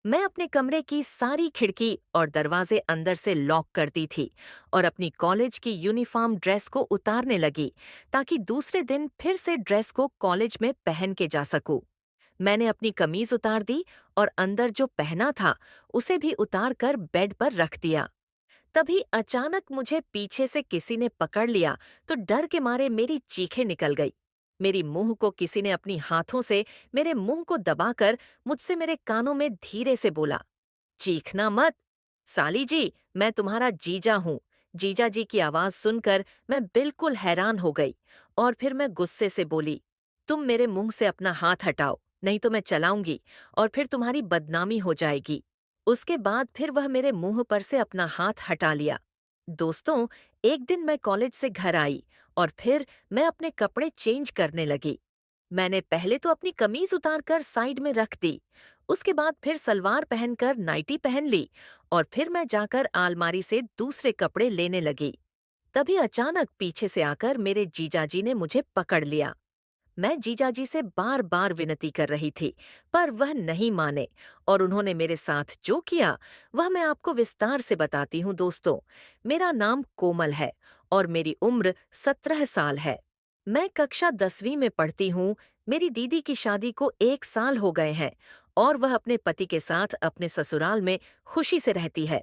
मैं अपने कमरे की सारी खिड़की और दरवाजे अंदर से लॉक करती थी और अपनी कॉलेज की यूनिफॉर्म ड्रेस को उतारने लगी ताकि दूसरे दिन फिर से ड्रेस को कॉलेज में पहन के जा सकूं। मैंने अपनी कमीज उतार दी और अंदर जो पहना था उसे भी उतार कर बेड पर रख दिया। तभी अचानक मुझे पीछे से किसी ने पकड़ लिया तो डर के मारे मेरी चीखें निकल गई। मेरी मुंह को किसी ने अपनी हाथों से मेरे मुंह को दबाकर मुझसे मेरे कानों में धीरे से बोला, चीखना मत। साली जी, मैं तुम्हारा जीजा हूँ। जीजा जी की आवाज सुनकर मैं बिल्कुल हैरान हो गई और फिर मैं गुस्से से बोली, तुम मेरे मुंह से अपना हाथ हटाओ, नहीं तो मैं चलाऊंगी और फिर तुम्हारी बदनामी हो जाएगी। उसके बाद फिर वह मेरे मुंह पर से अपना हाथ हटा लिया। दोस्तों, एक दिन मैं कॉलेज से घर आई और फिर मैं अपने कपड़े चेंज करने लगी। मैंने पहले तो अपनी कमीज उतारकर साइड में रख दी। उसके बाद फिर सलवार पहनकर नाइटी पहन ली और फिर मैं जाकर अलमारी से दूसरे कपड़े लेने लगी। तभी अचानक पीछे से आकर मेरे जीजाजी ने मुझे पकड़ लिया। मैं जीजाजी से बार बार विनती कर रही थी, पर वह नहीं माने और उन्होंने मेरे साथ जो किया वह मैं आपको विस्तार से बताती हूँ दोस्तों। मेरा नाम कोमल है और मेरी उम्र 17 साल है। मैं कक्षा 10वीं में पढ़ती हूँ। मेरी दीदी की शादी को 1 साल हो गए हैं और वह अपने पति के साथ अपने ससुराल में खुशी से रहती है।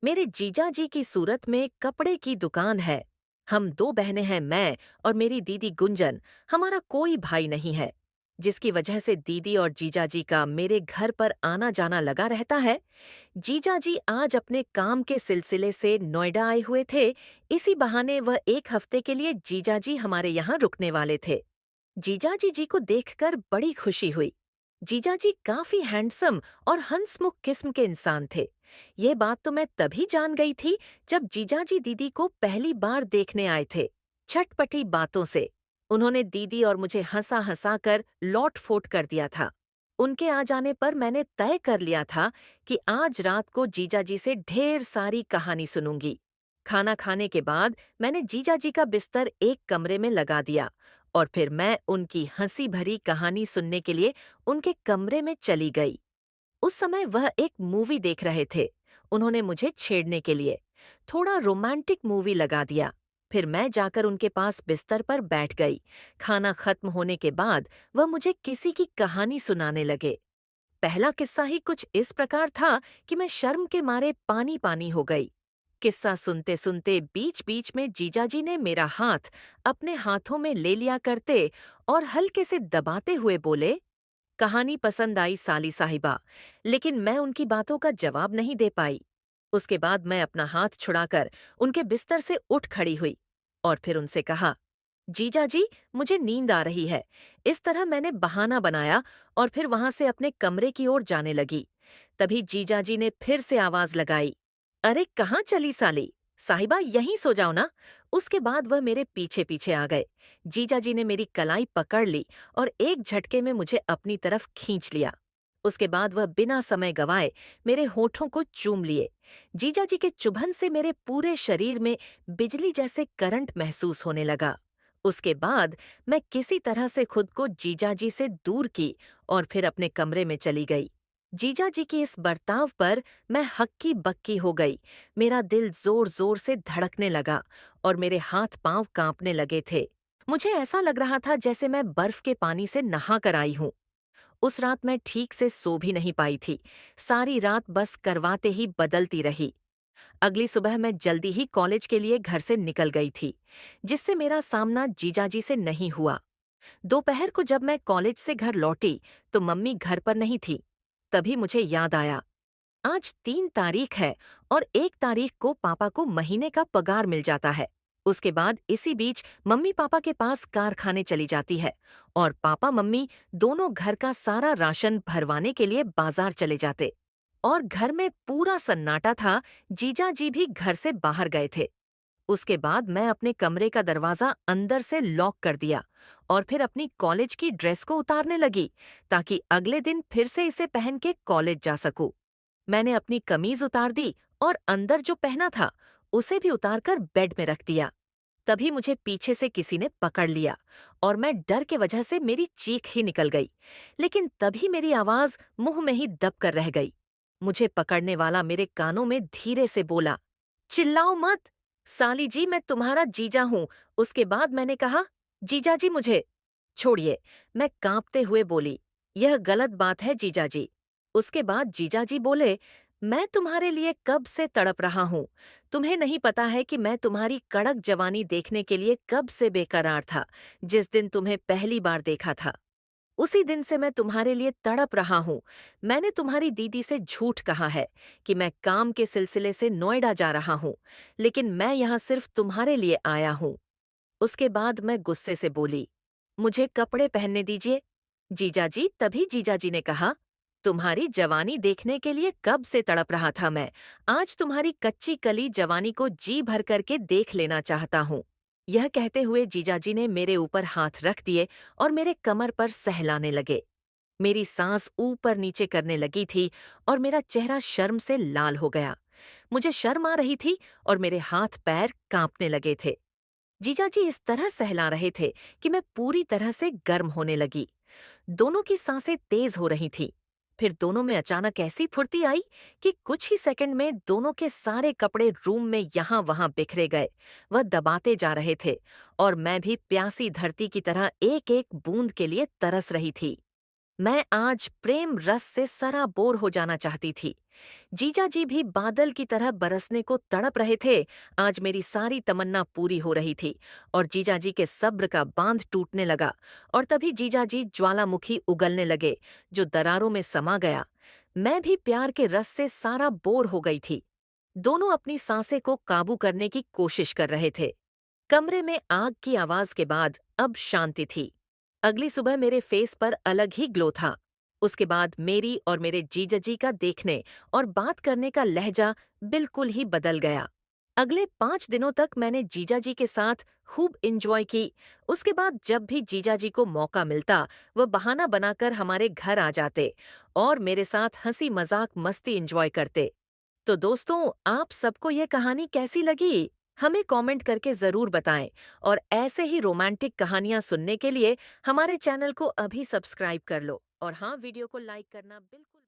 मेरे जीजाजी की सूरत में कपड़े की दुकान है। हम दो बहनें हैं, मैं और मेरी दीदी गुंजन। हमारा कोई भाई नहीं है, जिसकी वजह से दीदी और जीजाजी का मेरे घर पर आना जाना लगा रहता है। जीजाजी आज अपने काम के सिलसिले से नोएडा आए हुए थे। इसी बहाने वह 1 हफ्ते के लिए जीजाजी हमारे यहाँ रुकने वाले थे। जीजाजी जी को देखकर बड़ी खुशी हुई। जीजाजी काफी हैंडसम और हंसमुख किस्म के इंसान थे। ये बात तो मैं तभी जान गई थी जब जीजाजी दीदी को पहली बार देखने आए थे। चटपटी बातों से उन्होंने दीदी और मुझे हंसा हंसा कर लौट फोट कर दिया था। उनके आ जाने पर मैंने तय कर लिया था कि आज रात को जीजाजी से ढेर सारी कहानी सुनूंगी। खाना खाने के बाद मैंने जीजाजी का बिस्तर एक कमरे में लगा दिया और फिर मैं उनकी हंसी भरी कहानी सुनने के लिए उनके कमरे में चली गई। उस समय वह एक मूवी देख रहे थे। उन्होंने मुझे छेड़ने के लिए थोड़ा रोमांटिक मूवी लगा दिया। फिर मैं जाकर उनके पास बिस्तर पर बैठ गई। खाना खत्म होने के बाद वह मुझे किसी की कहानी सुनाने लगे। पहला किस्सा ही कुछ इस प्रकार था कि मैं शर्म के मारे पानी पानी हो गई। किस्सा सुनते सुनते बीच बीच में जीजाजी ने मेरा हाथ अपने हाथों में ले लिया करते और हल्के से दबाते हुए बोले, कहानी पसंद आई साली साहिबा, लेकिन मैं उनकी बातों का जवाब नहीं दे पाई। उसके बाद मैं अपना हाथ छुड़ाकर उनके बिस्तर से उठ खड़ी हुई और फिर उनसे कहा, जीजा जी, मुझे नींद आ रही है। इस तरह मैंने बहाना बनाया और फिर वहां से अपने कमरे की ओर जाने लगी। तभी जीजा जी ने फिर से आवाज लगाई, अरे कहाँ चली साली साहिबा, यहीं सो जाओ ना। उसके बाद वह मेरे पीछे पीछे आ गए। जीजा जी ने मेरी कलाई पकड़ ली और एक झटके में मुझे अपनी तरफ खींच लिया। उसके बाद वह बिना समय गवाए मेरे होठों को चूम लिए। जीजा जी के चुभन से मेरे पूरे शरीर में बिजली जैसे करंट महसूस होने लगा। उसके बाद मैं किसी तरह से खुद को जीजाजी से दूर की और फिर अपने कमरे में चली गई। जीजाजी की इस बर्ताव पर मैं हक्की बक्की हो गई। मेरा दिल जोर जोर से धड़कने लगा और मेरे हाथ पांव कांपने लगे थे। मुझे ऐसा लग रहा था जैसे मैं बर्फ के पानी से नहा कर आई हूँ। उस रात मैं ठीक से सो भी नहीं पाई थी। सारी रात बस करवाते ही बदलती रही। अगली सुबह मैं जल्दी ही कॉलेज के लिए घर से निकल गई थी, जिससे मेरा सामना जीजाजी से नहीं हुआ। दोपहर को जब मैं कॉलेज से घर लौटी तो मम्मी घर पर नहीं थी। तभी मुझे याद आया, आज 3 तारीख है और 1 तारीख को पापा को महीने का पगार मिल जाता है। उसके बाद इसी बीच मम्मी पापा के पास कारखाने चली जाती है और पापा मम्मी दोनों घर का सारा राशन भरवाने के लिए बाजार चले जाते और घर में पूरा सन्नाटा था। जीजा जी भी घर से बाहर गए थे। उसके बाद मैं अपने कमरे का दरवाजा अंदर से लॉक कर दिया और फिर अपनी कॉलेज की ड्रेस को उतारने लगी ताकि अगले दिन फिर से इसे पहन के कॉलेज जा सकूं। मैंने अपनी कमीज उतार दी और अंदर जो पहना था उसे भी उतारकर बेड में रख दिया। तभी मुझे पीछे से किसी ने पकड़ लिया और मैं डर के वजह से मेरी चीख ही निकल गई। लेकिन तभी मेरी आवाज मुंह में ही दब कर रह गई। मुझे पकड़ने वाला मेरे कानों में धीरे से बोला, चिल्लाओ मत। साली जी, मैं तुम्हारा जीजा हूँ। उसके बाद मैंने कहा, जीजा जी मुझे छोड़िए। मैं कांपते हुए बोली, यह गलत बात है जीजा जी। उसके बाद जीजा जी बोले, मैं तुम्हारे लिए कब से तड़प रहा हूँ। तुम्हें नहीं पता है कि मैं तुम्हारी कड़क जवानी देखने के लिए कब से बेकरार था। जिस दिन तुम्हें पहली बार देखा था, उसी दिन से मैं तुम्हारे लिए तड़प रहा हूँ। मैंने तुम्हारी दीदी से झूठ कहा है कि मैं काम के सिलसिले से नोएडा जा रहा हूँ, लेकिन मैं यहाँ सिर्फ तुम्हारे लिए आया हूँ। उसके बाद मैं गुस्से से बोली, मुझे कपड़े पहनने दीजिए। जीजाजी, तभी जीजाजी ने कहा, तुम्हारी जवानी देखने के लिए कब से तड़प रहा था मैं। आज तुम्हारी कच्ची कली जवानी को जी भर करके देख लेना चाहता हूँ। यह कहते हुए जीजाजी ने मेरे ऊपर हाथ रख दिए और मेरे कमर पर सहलाने लगे। मेरी सांस ऊपर नीचे करने लगी थी और मेरा चेहरा शर्म से लाल हो गया। मुझे शर्म आ रही थी और मेरे हाथ पैर कांपने लगे थे। जीजाजी इस तरह सहला रहे थे कि मैं पूरी तरह से गर्म होने लगी। दोनों की सांसें तेज हो रही थीं। फिर दोनों में अचानक ऐसी फुर्ती आई कि कुछ ही सेकंड में दोनों के सारे कपड़े रूम में यहाँ वहाँ बिखरे गए। वह दबाते जा रहे थे और मैं भी प्यासी धरती की तरह एक एक बूंद के लिए तरस रही थी। मैं आज प्रेम रस से सराबोर हो जाना चाहती थी। जीजा जी भी बादल की तरह बरसने को तड़प रहे थे। आज मेरी सारी तमन्ना पूरी हो रही थी और जीजा जी के सब्र का बांध टूटने लगा और तभी जीजा जी ज्वालामुखी उगलने लगे, जो दरारों में समा गया। मैं भी प्यार के रस से सारा बोर हो गई थी। दोनों अपनी सांसें को काबू करने की कोशिश कर रहे थे। कमरे में आग की आवाज के बाद अब शांति थी। अगली सुबह मेरे फेस पर अलग ही ग्लो था। उसके बाद मेरी और मेरे जीजाजी का देखने और बात करने का लहजा बिल्कुल ही बदल गया। अगले 5 दिनों तक मैंने जीजाजी के साथ खूब इंजॉय की। उसके बाद जब भी जीजाजी को मौका मिलता, वह बहाना बनाकर हमारे घर आ जाते और मेरे साथ हंसी मजाक मस्ती इंजॉय करते। तो दोस्तों, आप सबको ये कहानी कैसी लगी? हमें कमेंट करके ज़रूर बताएं और ऐसे ही रोमांटिक कहानियाँ सुनने के लिए हमारे चैनल को अभी सब्सक्राइब कर लो और हाँ, वीडियो को लाइक करना बिल्कुल